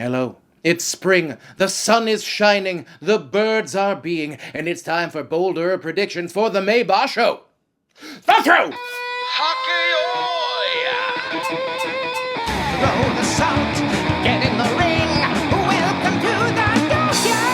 Hello. It's spring, the sun is shining, the birds are being, and it's time for bolder predictions for the May basho. The throw! Throw the salt, get in the ring, welcome to the Dohyo!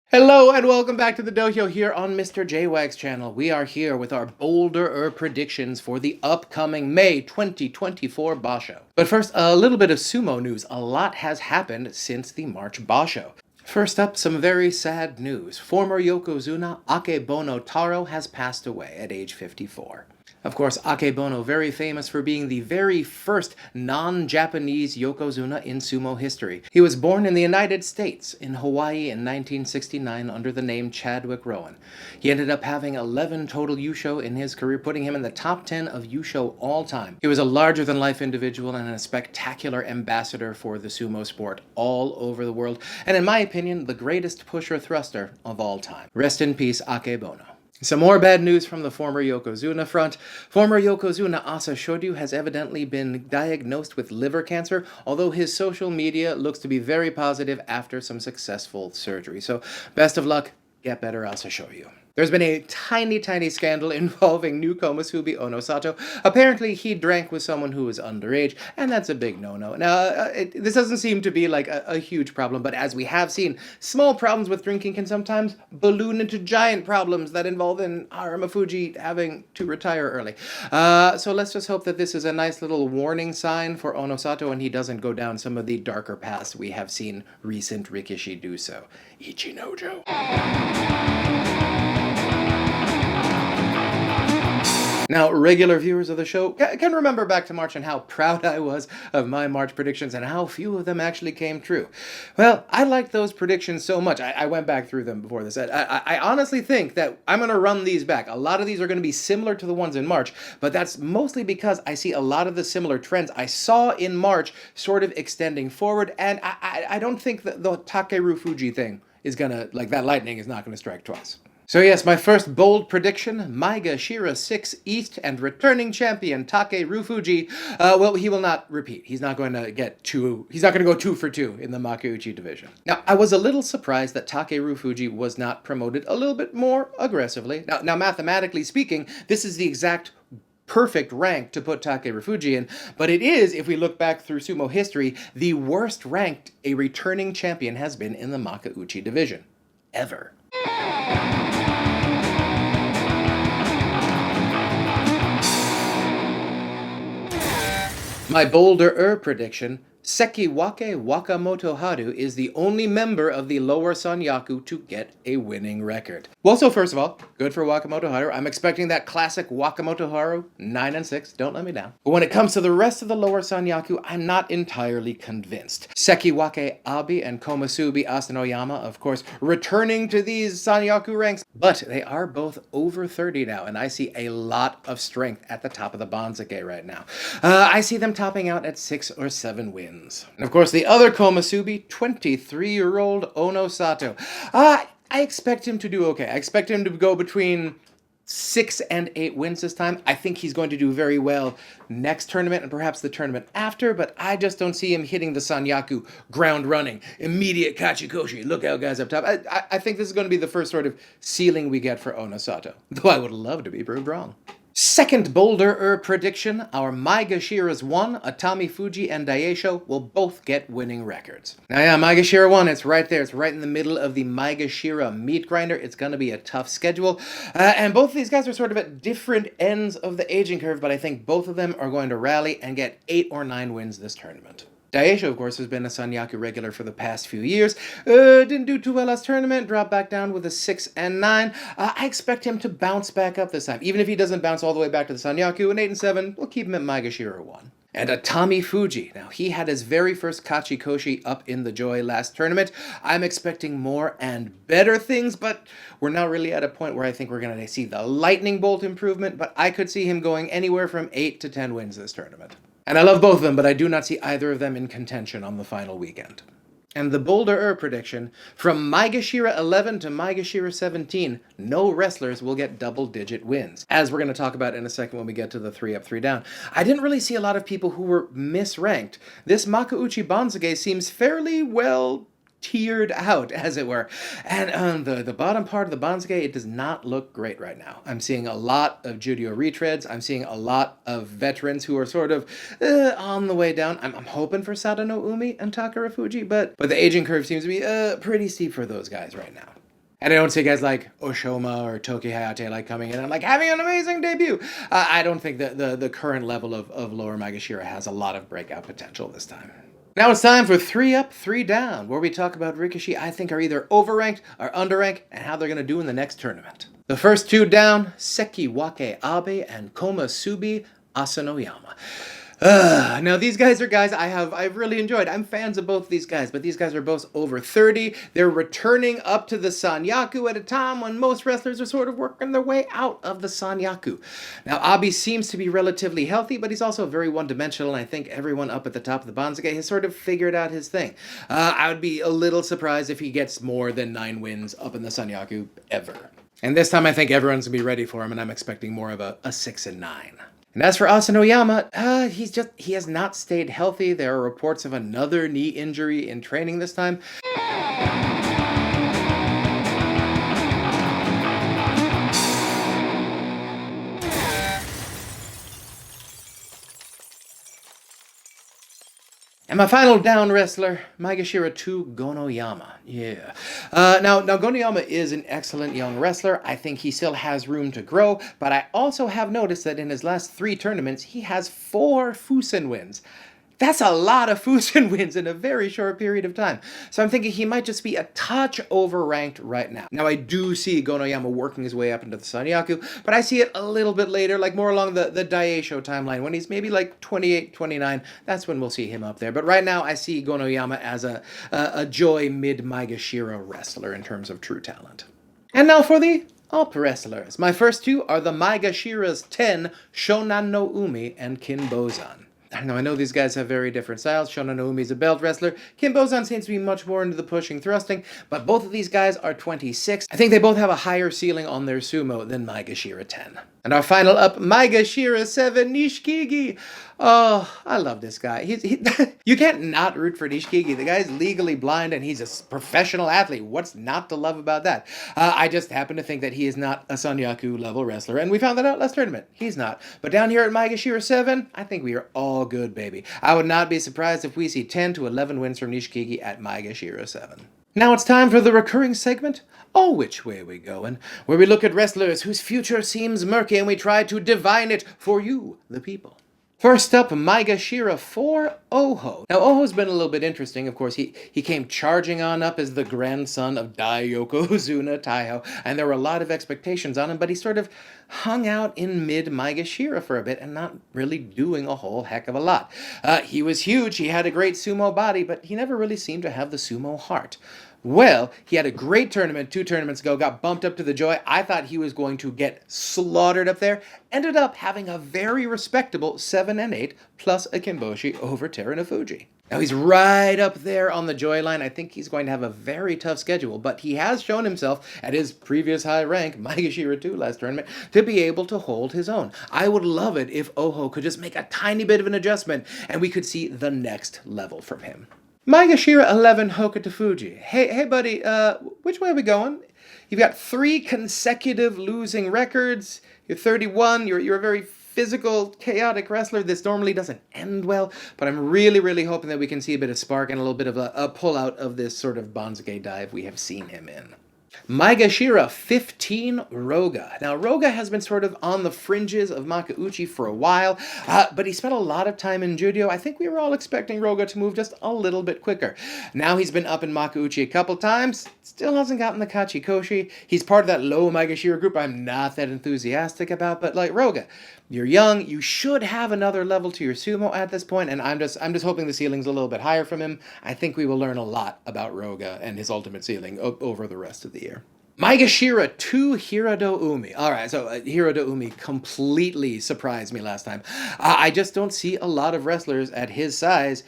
Hello and welcome back to the Dohyo here on Mr. JWags channel. We are here with our bolder predictions for the upcoming May 2024 basho. But first, a little bit of sumo news. A lot has happened since the March basho. First up, some very sad news. Former Yokozuna Akebono Taro has passed away at age 54. Of course, Akebono, very famous for being the very first non-Japanese Yokozuna in sumo history. He was born in the United States, in Hawaii in 1969 under the name Chadwick Rowan. He ended up having 11 total yusho in his career, putting him in the top 10 of yusho all time. He was a larger-than-life individual and a spectacular ambassador for the sumo sport all over the world, and in my opinion, the greatest pusher-thruster of all time. Rest in peace, Akebono. Some more bad news from the former Yokozuna front. Former Yokozuna Asa Shoryu has evidently been diagnosed with liver cancer, although his social media looks to be very positive after some successful surgery. So, best of luck, get better Asa Shoryu. There's been a tiny scandal involving new komusubi Onosato. Apparently, he drank with someone who was underage, and that's a big no-no. Now, this doesn't seem to be like a huge problem, but as we have seen, small problems with drinking can sometimes balloon into giant problems that involve an Aramafuji having to retire early. So let's just hope that this is a nice little warning sign for Onosato and he doesn't go down some of the darker paths we have seen recent Ricochet do so. Ichinojo. Now, regular viewers of the show can remember back to March and how proud I was of my March predictions and how few of them actually came true. Well, I liked those predictions so much. I went back through them before this. I honestly think that I'm going to run these back. A lot of these are going to be similar to the ones in March, but that's mostly because I see a lot of the similar trends I saw in March sort of extending forward, and I don't think that the Takeru Fuji thing is going to, like, that lightning is not going to strike twice. So yes, my first bold prediction, Maiga Shira 6 East and returning champion Takeru Fuji, well, he will not repeat. He's not going to go 2 for 2 in the Makuuchi division. Now, I was a little surprised that Takeru Fuji was not promoted a little bit more aggressively. Now mathematically speaking, this is the exact perfect rank to put Takeru Fuji in, but it is, if we look back through sumo history, the worst ranked a returning champion has been in the Makuuchi division. Ever. My bolder prediction, Sekiwake Wakamoto Haru is the only member of the lower Sanyaku to get a winning record. Well, so first of all, good for Wakamoto Haru. I'm expecting that classic Wakamoto Haru, 9-6, don't let me down. But when it comes to the rest of the lower Sanyaku, I'm not entirely convinced. Sekiwake Abi and Komusubi Asanoyama, of course, returning to these Sanyaku ranks, but they are both over 30 now, and I see a lot of strength at the top of the Banzake right now. I see them topping out at 6 or 7 wins. And of course, the other Komusubi, 23-year-old Onosato. I expect him to do okay. I expect him to go between 6 and 8 wins this time. I think he's going to do very well next tournament and perhaps the tournament after, but I just don't see him hitting the Sanyaku ground running. Immediate Kachikoshi. Look out, guys up top. I think this is going to be the first sort of ceiling we get for Onosato, though I would love to be proved wrong. Second bolder prediction, our Maiga Shira's 1, Atami Fuji and Daisho will both get winning records. Now yeah, Maiga Shira 1, it's right there. It's right in the middle of the Maiga Shira meat grinder. It's going to be a tough schedule. And both of these guys are sort of at different ends of the aging curve, but I think both of them are going to rally and get 8 or 9 wins this tournament. Daisho, of course, has been a Sanyaku regular for the past few years. Didn't do too well last tournament, dropped back down with a 6 and 9. I expect him to bounce back up this time. Even if he doesn't bounce all the way back to the Sanyaku, an 8 and 7, we'll keep him at Maiga Shira 1. And Atami Fuji. Now, he had his very first Kachikoshi up in the Joy last tournament. I'm expecting more and better things, but we're not really at a point where I think we're going to see the lightning bolt improvement, but I could see him going anywhere from 8 to 10 wins this tournament. And I love both of them, but I do not see either of them in contention on the final weekend. And the bolder prediction, from Maegashira 11 to Maegashira 17, no wrestlers will get double-digit wins, as we're going to talk about in a second when we get to the 3 up, 3 down. I didn't really see a lot of people who were misranked. This Makuuchi Banzuke seems fairly well tiered out, as it were. And the bottom part of the Banzuke, it does not look great right now. I'm seeing a lot of Judeo retreads. I'm seeing a lot of veterans who are sort of on the way down. I'm hoping for Sadano Umi and Takara Fuji, but the aging curve seems to be pretty steep for those guys right now. And I don't see guys like Oshoma or Toki Hayate like coming in and like having an amazing debut. I don't think that the current level of Lower Maegashira has a lot of breakout potential this time. Now it's time for 3 up, 3 down, where we talk about Ricochet I think are either overranked or underranked and how they're going to do in the next tournament. The first 2 down, Sekiwake Abe and Komusubi Asanoyama. Now these guys are guys I've really enjoyed. I'm fans of both of these guys, but these guys are both over 30. They're returning up to the Sanyaku at a time when most wrestlers are sort of working their way out of the Sanyaku. Now Abe seems to be relatively healthy, but he's also very one-dimensional, and I think everyone up at the top of the Banzuke has sort of figured out his thing. I would be a little surprised if he gets more than 9 wins up in the Sanyaku ever. And this time I think everyone's going to be ready for him, and I'm expecting more of a 6 and 9. And as for Asanoyama, he has not stayed healthy. There are reports of another knee injury in training this time. And my final down wrestler, Maegashira 2 Gonoyama. Yeah. Now Gonoyama is an excellent young wrestler. I think he still has room to grow, but I also have noticed that in his last 3 tournaments, he has 4 Fusen wins. That's a lot of Fusen wins in a very short period of time. So I'm thinking he might just be a touch overranked right now. Now I do see Gonoyama working his way up into the Sanyaku, but I see it a little bit later, like more along the Daisho timeline, when he's maybe like 28, 29. That's when we'll see him up there. But right now I see Gonoyama as a Joy mid-Maegashira wrestler in terms of true talent. And now for the up wrestlers. My first 2 are the Maegashira's 10, Shonan no Umi and Kinbozan. Now, I know these guys have very different styles. Shonan no Umi is a belt wrestler. Kinbozan seems to be much more into the pushing thrusting, but both of these guys are 26. I think they both have a higher ceiling on their sumo than Maegashira 10. And our final up, Maegashira 7, Nishikigi. Oh, I love this guy. You can't not root for Nishikigi. The guy's legally blind and he's a professional athlete. What's not to love about that? I just happen to think that he is not a Sanyaku level wrestler, and we found that out last tournament. He's not. But down here at Maegashira 7, I think we are all good, baby. I would not be surprised if we see 10 to 11 wins from Nishikigi at Maegashira 7. Now it's time for the recurring segment, Oh Which Way We Goin', where we look at wrestlers whose future seems murky and we try to divine it for you, the people. First up, Maegashira 4, Oho. Now, Oho's been a little bit interesting. Of course, he came charging on up as the grandson of Dai Yokozuna Taiho, and there were a lot of expectations on him, but he sort of hung out in mid-Maegashira for a bit and not really doing a whole heck of a lot. He was huge, he had a great sumo body, but he never really seemed to have the sumo heart. Well, he had a great tournament 2 tournaments ago, got bumped up to the Joy. I thought he was going to get slaughtered up there. Ended up having a very respectable 7 and 8 plus a Kinboshi over Terunofuji. Now he's right up there on the Joy line. I think he's going to have a very tough schedule, but he has shown himself at his previous high rank, Maegashira 2 last tournament, to be able to hold his own. I would love it if Oho could just make a tiny bit of an adjustment and we could see the next level from him. Maegashira 11, Hokuto Fuji. Hey buddy, which way are we going? You've got 3 consecutive losing records. You're 31. You're a very physical, chaotic wrestler. This normally doesn't end well, but I'm really, really hoping that we can see a bit of spark and a little bit of a pull out of this sort of Banzuke dive we have seen him in. Maegashira 15, Roga. Now, Roga has been sort of on the fringes of Makuuchi for a while, but he spent a lot of time in Judeo. I think we were all expecting Roga to move just a little bit quicker. Now he's been up in Makuuchi a couple times, still hasn't gotten the Kachikoshi. He's part of that low Maegashira group I'm not that enthusiastic about, but like Roga, you're young, you should have another level to your sumo at this point, and I'm just hoping the ceiling's a little bit higher from him. I think we will learn a lot about Roga and his ultimate ceiling over the rest of the year. Maegashira 2, Hirado Umi. Alright, so Hirado Umi completely surprised me last time. I just don't see a lot of wrestlers at his size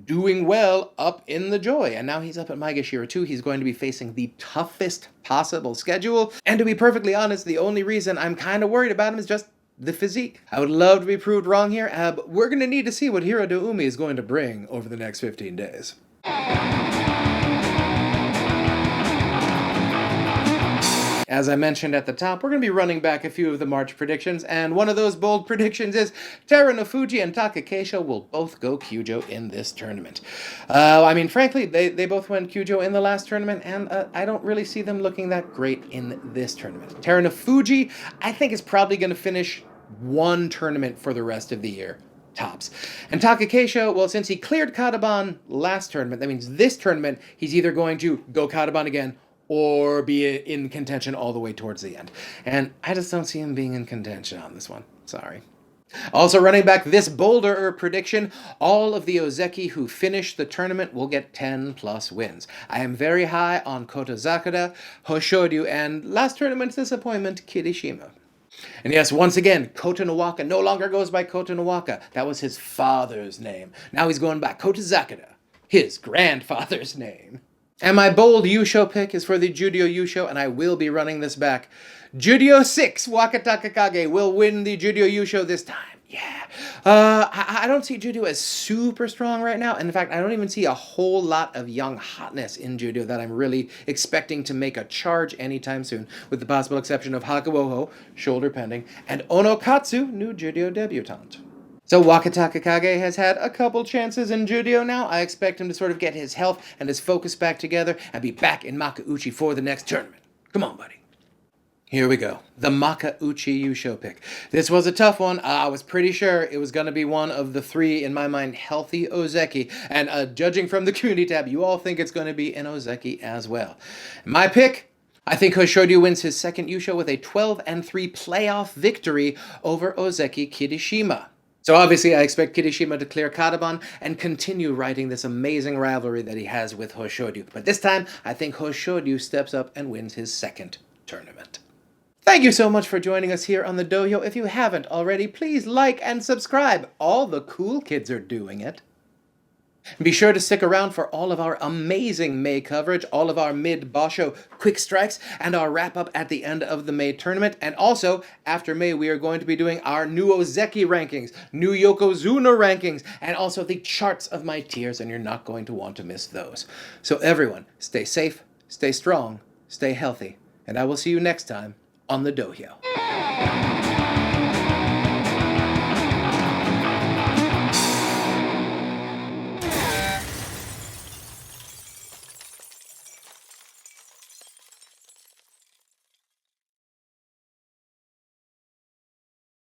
doing well up in the Joy. And now he's up at Maegashira too. He's going to be facing the toughest possible schedule. And to be perfectly honest, the only reason I'm kind of worried about him is just the physique. I would love to be proved wrong here, but we're going to need to see what Hiro Umi is going to bring over the next 15 days. As I mentioned at the top, we're going to be running back a few of the March predictions, and one of those bold predictions is Terunofuji and Takakeisho will both go Kyujo in this tournament. Frankly, they both went Kyujo in the last tournament, and I don't really see them looking that great in this tournament. Terunofuji, I think, is probably going to finish one tournament for the rest of the year. Tops. And Takakeisho, well, since he cleared Kataban last tournament, that means this tournament, he's either going to go Kataban again or be in contention all the way towards the end. And I just don't see him being in contention on this one. Sorry. Also running back this bolder prediction, all of the Ozeki who finish the tournament will get 10 plus wins. I am very high on Kota Zakura, Hoshodyu, and last tournament's disappointment, Kirishima. And yes, once again, Kota Nawaka no longer goes by Kota Nawaka. That was his father's name. Now he's going by Kota Zakura, his grandfather's name. And my bold yusho pick is for the Judio Yusho, and I will be running this back. Judio 6, Waka Takakage, will win the Judio Yusho this time. Yeah. I don't see Judio as super strong right now. And in fact, I don't even see a whole lot of young hotness in Judio that I'm really expecting to make a charge anytime soon, with the possible exception of Hakuoho, shoulder pending, and Onokatsu, new Judio debutante. So Wakataka Kage has had a couple chances in Judio now. I expect him to sort of get his health and his focus back together and be back in Makauchi for the next tournament. Come on, buddy. Here we go. The Makauchi Yusho pick. This was a tough one. I was pretty sure it was going to be one of the three, in my mind, healthy Ozeki. And judging from the community tab, you all think it's going to be an Ozeki as well. My pick, I think Hoshodyu wins his second Yusho with a 12-3 playoff victory over Ozeki Kirishima. So obviously I expect Kirishima to clear Kataban and continue riding this amazing rivalry that he has with Hoshodyu. But this time, I think Hoshodyu steps up and wins his second tournament. Thank you so much for joining us here on the Dohyo. If you haven't already, please like and subscribe. All the cool kids are doing it. Be sure to stick around for all of our amazing May coverage, all of our mid-basho quick strikes, and our wrap-up at the end of the May tournament. And also, after May, we are going to be doing our new Ozeki rankings, new Yokozuna rankings, and also the charts of my tiers, and you're not going to want to miss those. So everyone, stay safe, stay strong, stay healthy, and I will see you next time on the Dohyo.